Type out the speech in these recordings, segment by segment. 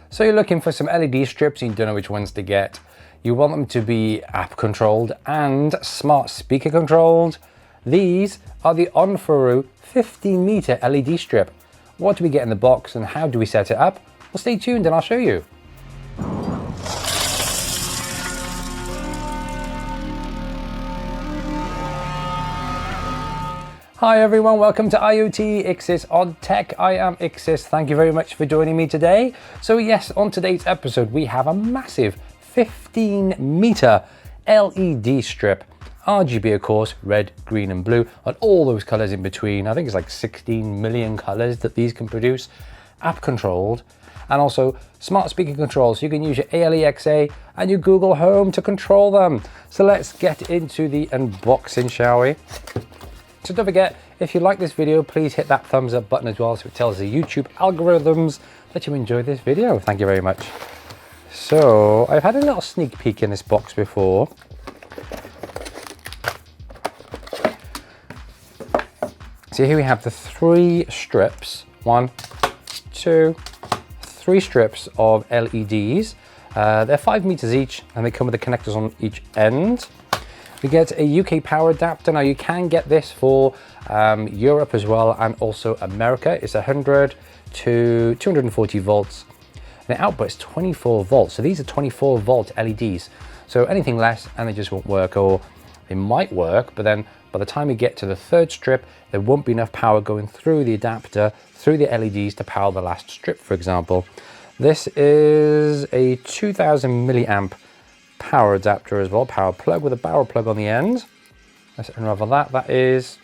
So you're looking for some LED strips and you don't know which ones to get. You want them to be app controlled and smart speaker controlled. These are the Onforu 15-meter LED strip. What do we get in the box and how do we set it up? Well, stay tuned and I'll show you. Hi everyone, welcome to IoT Ixis on Tech. I am Ixis. Thank you very much for joining me today. So yes, on today's episode we have a massive 15-meter LED strip. RGB of course, red, green and blue, and all those colors in between. I think it's like 16 million colors that these can produce. App controlled, and also smart speaker control, so you can use your Alexa and your Google Home to control them. So let's get into the unboxing, shall we? So don't forget, if you like this video, please hit that thumbs up button as well so it tells the YouTube algorithms that you enjoyed this video. Thank you very much. So I've had a little sneak peek in this box before. So here we have the 3 strips, 1, 2, 3 strips of LEDs. They're 5 meters each and they come with the connectors on each end. We get a UK power adapter. Now you can get this for Europe as well and also America. It's 100 to 240 volts. And the output is 24 volts. So these are 24 volt LEDs. So anything less and they just won't work, or they might work, but then by the time you get to the 3rd strip, there won't be enough power going through the adapter, through the LEDs to power the last strip, for example. This is a 2000 milliamp power adapter as well, power plug with a barrel plug on the end. Let's unravel that. That is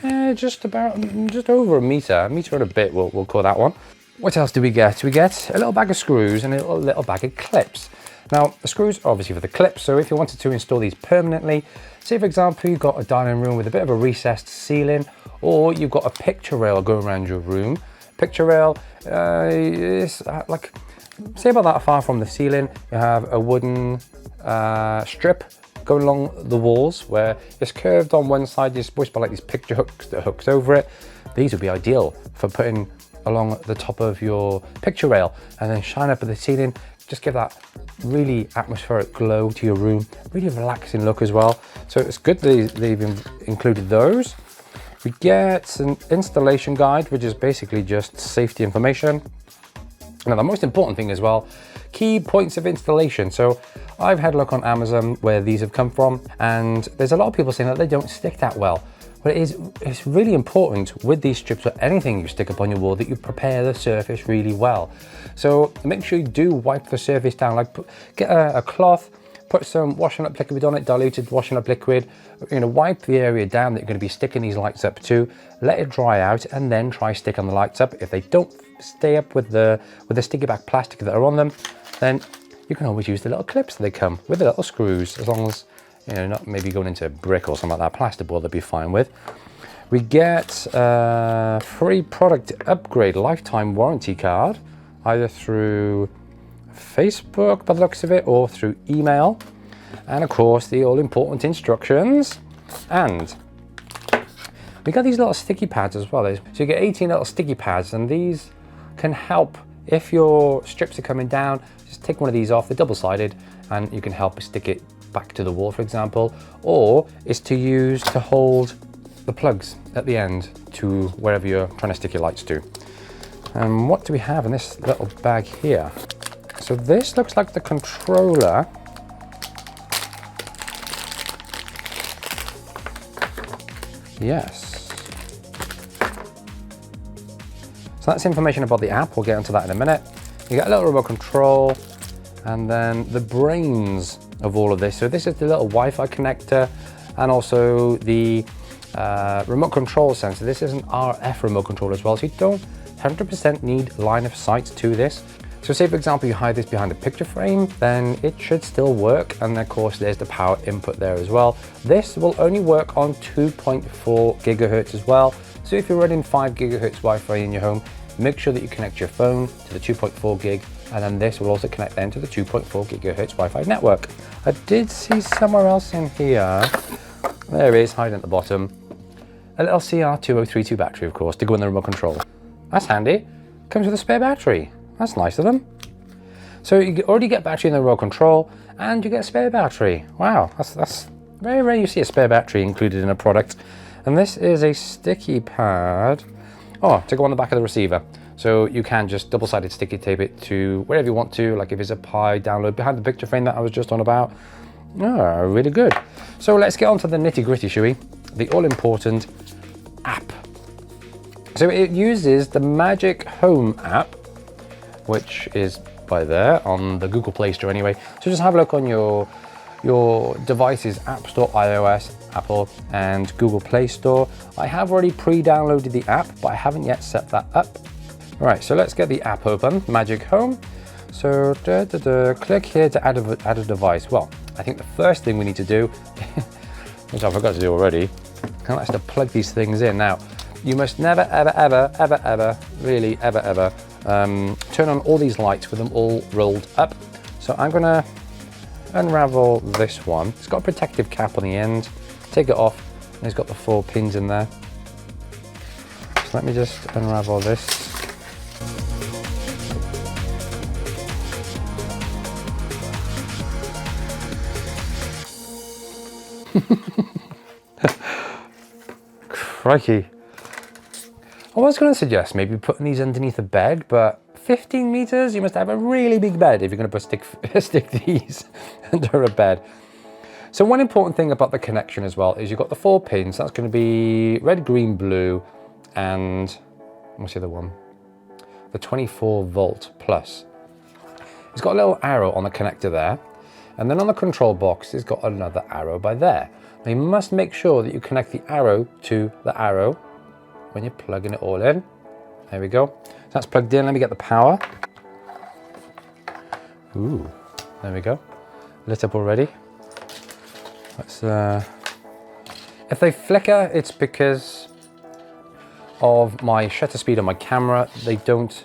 just over a meter and a bit, we'll call that one. What else do we get? We get a little bag of screws and a little bag of clips. Now the screws are obviously for the clips, so if you wanted to install these permanently, say for example you've got a dining room with a bit of a recessed ceiling, or you've got a picture rail going around your room. Picture rail is like, say about that far from the ceiling, you have a wooden strip going along the walls where it's curved on one side, you're supposed to like these picture hooks that hooks over it. These would be ideal for putting along the top of your picture rail and then shine up at the ceiling. Just give that really atmospheric glow to your room, really relaxing look as well. So it's good that they've included those. We get an installation guide, which is basically just safety information. Now the most important thing as well, key points of installation. So I've had a look on Amazon where these have come from, and there's a lot of people saying that they don't stick that well. But it's really important with these strips or anything you stick up on your wall that you prepare the surface really well. So make sure you do wipe the surface down, like get a cloth, put some washing up liquid on it, diluted washing up liquid, wipe the area down that you're going to be sticking these lights up to, let it dry out, and then try sticking the lights up. If they don't stay up with the sticky back plastic that are on them, then you can always use the little clips that they come with, the little screws, as long as not maybe going into brick or something like that, plasterboard, they'll be fine with. We get a free product upgrade lifetime warranty card, either through Facebook by the looks of it or through email, and of course the all important instructions. And we got these little sticky pads as well. So you get 18 little sticky pads, and these can help if your strips are coming down. Just take one of these off, they're double-sided, and you can help stick it back to the wall, for example, or it's to use to hold the plugs at the end to wherever you're trying to stick your lights to. And what do we have in this little bag here? So this looks like the controller. Yes. So that's information about the app. We'll get into that in a minute. You get a little remote control, and then the brains of all of this. So this is the little Wi-Fi connector, and also the remote control sensor. This is an RF remote control as well, so you don't 100% need line of sight to this. So say for example you hide this behind a picture frame, then it should still work, and of course there's the power input there as well. This will only work on 2.4 gigahertz as well. So if you're running 5 gigahertz Wi-Fi in your home, make sure that you connect your phone to the 2.4 gig, and then this will also connect then to the 2.4 gigahertz Wi-Fi network. I did see somewhere else in here, there it is, hiding at the bottom, a little CR2032 battery, of course, to go in the remote control. That's handy. Comes with a spare battery. That's nice of them. So you already get battery in the remote control, and you get a spare battery. Wow, that's very rare you see a spare battery included in a product. And this is a sticky pad, to go on the back of the receiver. So you can just double-sided sticky tape it to wherever you want to, like if it's a Pi download behind the picture frame that I was just on about. Really good. So let's get on to the nitty-gritty, shall we? The all-important app. So it uses the Magic Home app, which is by there on the Google Play Store anyway. So just have a look on your device's App Store, iOS, Apple, and Google Play Store. I have already pre-downloaded the app, but I haven't yet set that up. All right, so let's get the app open, Magic Home. So click here to add a device. Well, I think the first thing we need to do, which I forgot to do already, kind of has to plug these things in. Now, you must never, really ever, turn on all these lights with them all rolled up. So I'm gonna unravel this one. It's got a protective cap on the end. Take it off, and it's got the 4 pins in there. So let me just unravel this. Crikey. I was going to suggest maybe putting these underneath a bed, but 15 meters, you must have a really big bed if you're going to stick these under a bed. So one important thing about the connection as well is you've got the 4 pins. That's going to be red, green, blue, and what's the other one? The 24 volt plus. It's got a little arrow on the connector there. And then on the control box, it's got another arrow by there. Now you must make sure that you connect the arrow to the arrow when you're plugging it all in. There we go. So that's plugged in. Let me get the power. Ooh, there we go. Lit up already. Let's, if they flicker, it's because of my shutter speed on my camera. They don't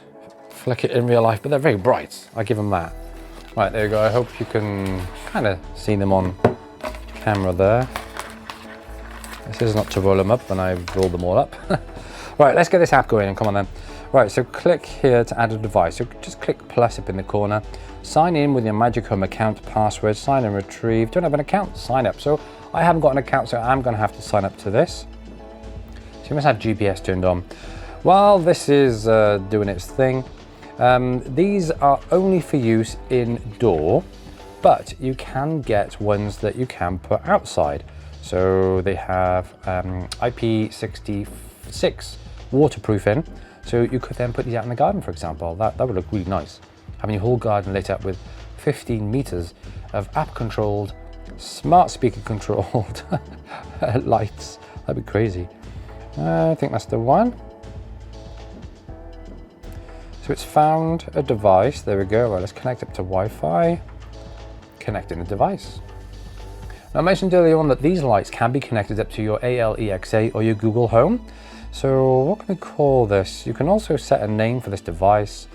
flicker in real life, but they're very bright. I give them that. Right, there you go. I hope you can kind of see them on camera there. This is not to roll them up when I've rolled them all up. Right, let's get this app going, and come on then. Right, so click here to add a device. So just click plus up in the corner. Sign in with your Magic Home account password. Sign and retrieve. Don't have an account? Sign up. So I haven't got an account, so I'm going to have to sign up to this. So you must have GPS turned on. While this is doing its thing, these are only for use indoor, but you can get ones that you can put outside. So they have IP66 waterproofing, so you could then put these out in the garden, for example. That would look really nice. Having your whole garden lit up with 15 meters of app-controlled, smart speaker-controlled lights. That'd be crazy. I think that's the one. So it's found a device. There we go. Well, let's connect up to Wi-Fi. Connecting the device. Now I mentioned earlier on that these lights can be connected up to your Alexa or your Google Home. So what can we call this? You can also set a name for this device.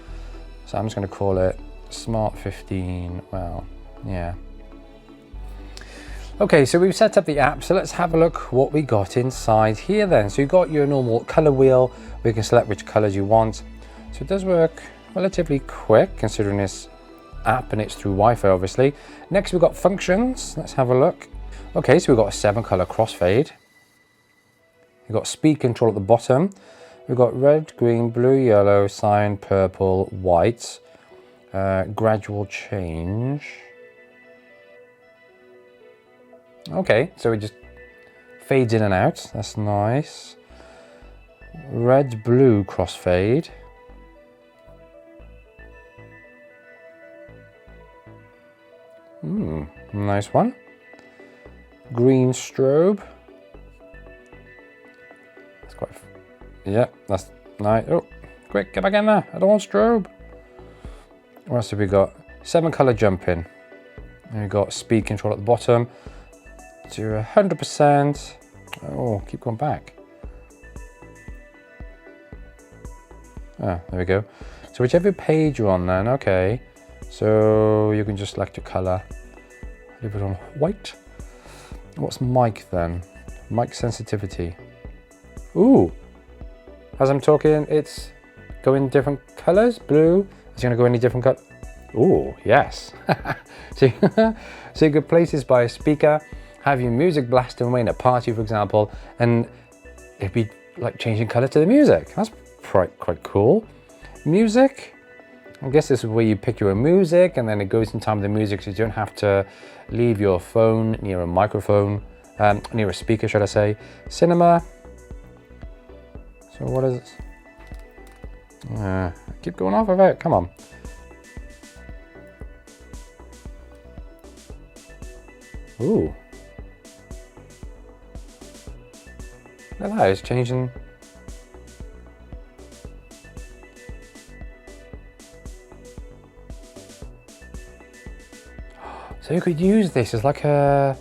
So I'm just going to call it Smart 15. Well, yeah. Okay, so we've set up the app. So let's have a look what we got inside here then. So you've got your normal color wheel. We can select which colors you want. So it does work relatively quick considering this app and it's through Wi-Fi obviously. Next we've got functions. Let's have a look. Okay, so we've got a 7-color crossfade. We've got speed control at the bottom. We've got red, green, blue, yellow, cyan, purple, white, gradual change. Okay, so it just fades in and out. That's nice. Red, blue crossfade. Nice one. Green strobe. That's quite. Yeah, that's nice. Oh, quick, get back in there. I don't want strobe. What else have we got? 7-color jumping. And we've got speed control at the bottom to 100%. Oh, keep going back. Ah, there we go. So whichever page you're on then, okay. So you can just select your color. Leave it on white. What's mic then? Mic sensitivity. Ooh. As I'm talking, it's going different colors. Blue. It's going to go any different color. Oh, yes. so, so you could place this by a speaker, have your music blasting away in a party, for example, and it'd be like changing color to the music. That's quite cool. Music, I guess this is where you pick your own music and then it goes in time with the music, so you don't have to leave your phone near a microphone, near a speaker, should I say. Cinema. So what is it? Keep going off of it, come on. Ooh. Look at that, it's changing. So you could use this as like an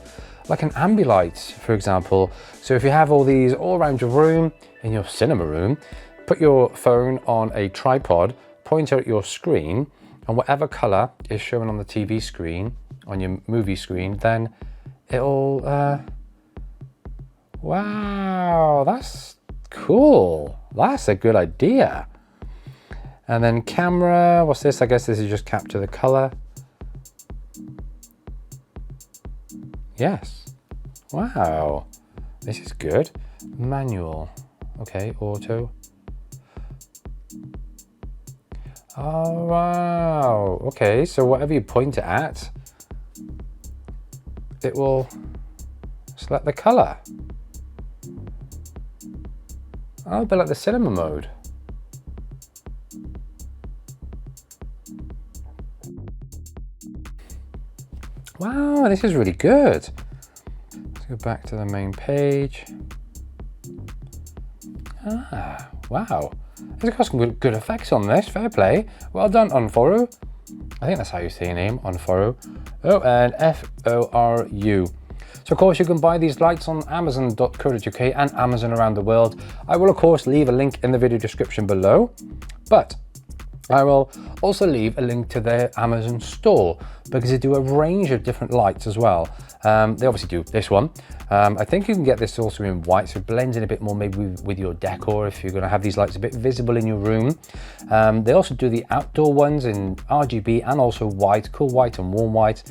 ambilight, for example. So if you have all these all around your room, in your cinema room, put your phone on a tripod, point at your screen, and whatever color is shown on the TV screen, on your movie screen, then it'll, wow, that's cool. That's a good idea. And then camera, what's this? I guess this is just capture the color. Yes. Wow. This is good. Manual. Okay, auto. Oh, wow. Okay, so whatever you point it at, it will select the color. Oh, a bit like the cinema mode. Wow, this is really good. Let's go back to the main page. Ah, wow. It's got some good effects on this. Fair play. Well done, Onforu. I think that's how you say your name, Onforu. Oh, and F-O-R-U. So of course you can buy these lights on Amazon.co.uk and Amazon around the world. I will of course leave a link in the video description below, but I will also leave a link to their Amazon store because they do a range of different lights as well. They obviously do this one. I think you can get this also in white, so it blends in a bit more maybe with your decor if you're going to have these lights a bit visible in your room. They also do the outdoor ones in RGB and also white, cool white and warm white.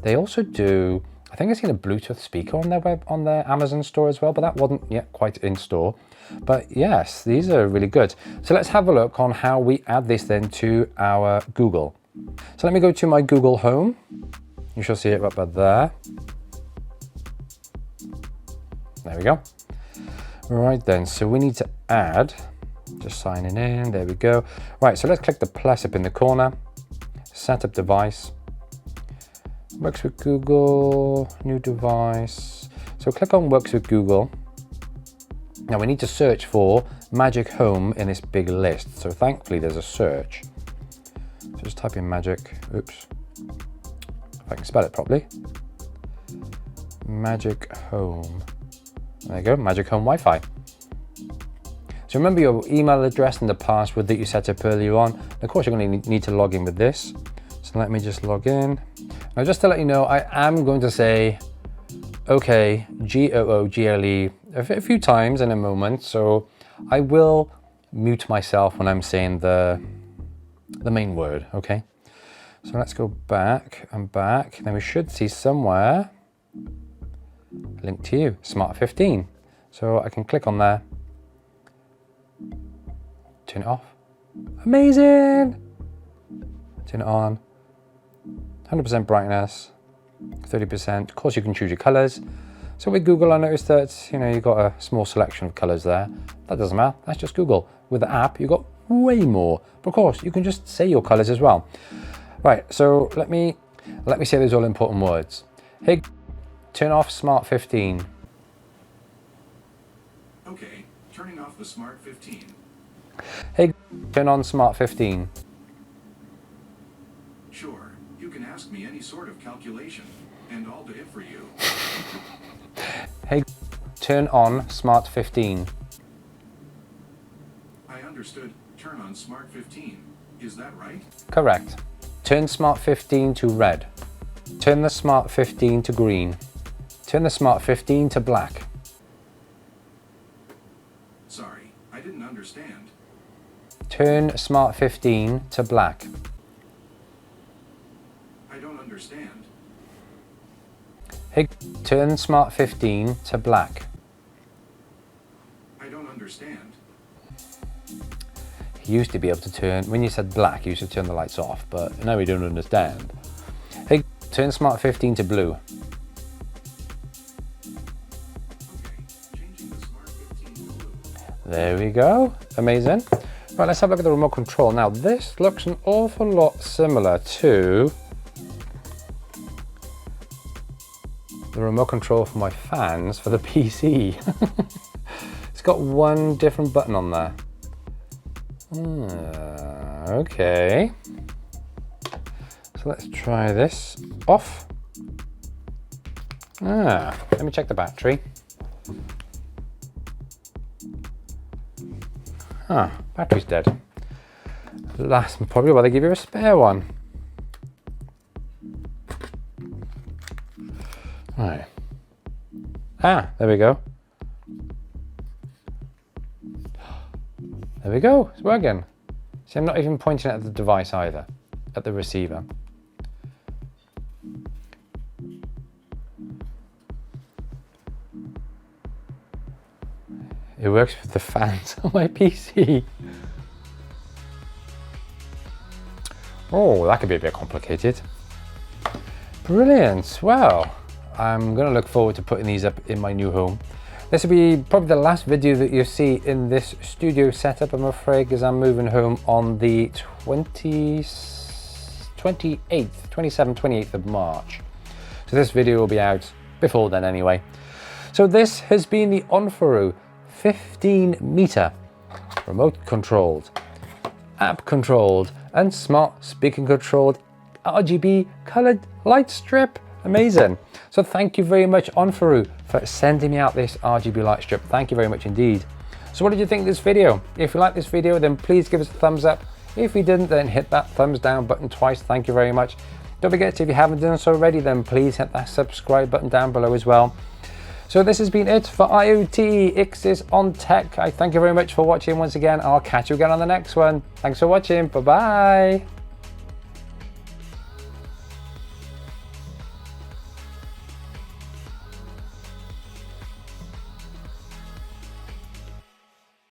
They also do, I think I've seen a Bluetooth speaker on their Amazon store as well, but that wasn't yet quite in store. But yes, these are really good. So let's have a look on how we add this then to our Google. So let me go to my Google Home. You shall see it right about there. There we go. Right then, so we need to add, just signing in, there we go. Right, so let's click the plus up in the corner, set up device. Works with Google, new device. So click on works with Google. Now we need to search for Magic Home in this big list. So thankfully there's a search. So just type in Magic, oops, if I can spell it properly. Magic Home. There you go, Magic Home Wi-Fi. So remember your email address and the password that you set up earlier on. And of course you're going to need to log in with this. So let me just log in. Now just to let you know, I am going to say okay, Google, a few times in a moment, so I will mute myself when I'm saying the main word, okay? So let's go back and back. Then we should see somewhere a link to you, Smart 15. So I can click on there, turn it off. Amazing! Turn it on, 100% brightness. 30%. Of course you can choose your colors. So with Google I noticed that you've got a small selection of colors there. That doesn't matter, that's just Google. With the app you've got way more. But of course you can just say your colors as well. Right, so let me say those all important words. Hey, turn off Smart 15. Okay, turning off the Smart 15. Hey, turn on Smart 15. Sure. You can ask me any sort of calculation, and I'll do it for you. Hey, turn on Smart 15. I understood. Turn on Smart 15. Is that right? Correct. Turn Smart 15 to red. Turn the Smart 15 to green. Turn the Smart 15 to black. Sorry, I didn't understand. Turn Smart 15 to black. I don't understand. Hey, turn Smart 15 to black. I don't understand. He used to be able to turn, when you said black, he used to turn the lights off, but now we don't understand. Hey, turn Smart 15 to blue. Okay, changing the Smart 15 to blue. There we go, amazing. Right, let's have a look at the remote control. Now this looks an awful lot similar to the remote control for my fans for the PC. It's got one different button on there. Okay. So let's try this off. Let me check the battery. Battery's dead. That's probably why they give you a spare one. Right. There we go. There we go, it's working. See, I'm not even pointing at the device either, at the receiver. It works with the fans on my PC. Oh, that could be a bit complicated. Brilliant, well, I'm gonna look forward to putting these up in my new home. This will be probably the last video that you see in this studio setup, I'm afraid, because I'm moving home on the 28th of March. So this video will be out before then anyway. So this has been the Onforu 15 meter remote controlled, app controlled and smart speaker controlled RGB colored light strip. Amazing. So thank you very much Onforu for sending me out this RGB light strip. Thank you very much indeed. So what did you think of this video? If you liked this video, then please give us a thumbs up. If you didn't, then hit that thumbs down button twice. Thank you very much. Don't forget, if you haven't done so already, then please hit that subscribe button down below as well. So this has been it for IoT Ixis on Tech. I thank you very much for watching once again. I'll catch you again on the next one. Thanks for watching. Bye-bye.